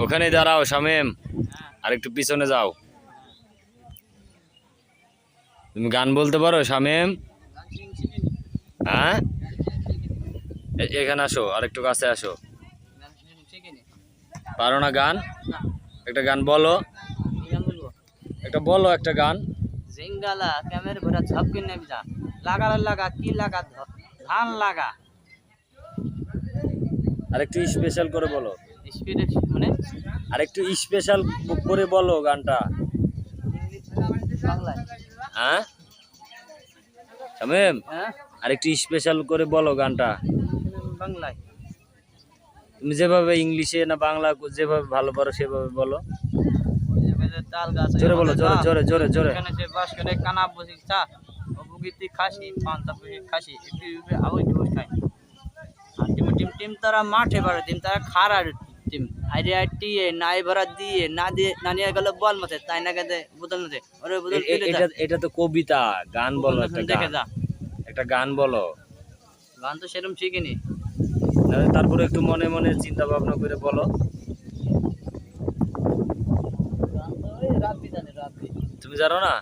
ওখানে দাঁড়াও শামিম, আর একটু পিছনে যাও। তুমি গান বলতে পারো শামিম? হ্যাঁ, এখানে আসো, আর একটু কাছে আসো। পারো না গান? একটা গান বলো, একটা বলো একটা গান। জিঙ্গালা ক্যামের ভরা ঝপকে নেমে যা, লাগা লাগা কি লাগা ধান লাগা। আর একটু স্পেশাল করে বলো, স্পিড মানে আর একটু স্পেশাল করে বলো গানটা। বাংলায়। হ্যাঁ শামিম, হ্যাঁ আর একটু স্পেশাল করে বলো গানটা। বাংলায়। তুমি যেভাবে ইংলিশে না বাংলা যেভাবে ভালো পারো সেভাবে বলো। তাল গাছ জোরে বলো, জোরে জোরে জোরে জোরে। এখানে যে বাস করে কানা বসি চা অবগীতি খাসি পান্তা বসি খাসি একটু আবই দিবস খাই। আর টিম টিম টিম তারা মাঠে বাড়ে টিম তারা খারার টিম আইরে আইটিয়ে নাই ভরা দিয়ে না দিয়ে না নিয়ে গেল বল মতে তাই না গেছে বোতল মতে ওরে বোতল ফেলে এটা এটা তো কবিতা, গান বলো একটা দেখে গান। যা একটা গান বলো। গান তো সেরকম শিখিনি। তারপরে একটু মনে মনে চিন্তা ভাবনা করে বলো। গান তো ওই রাত বিদানে রাত। তুমি জানো না?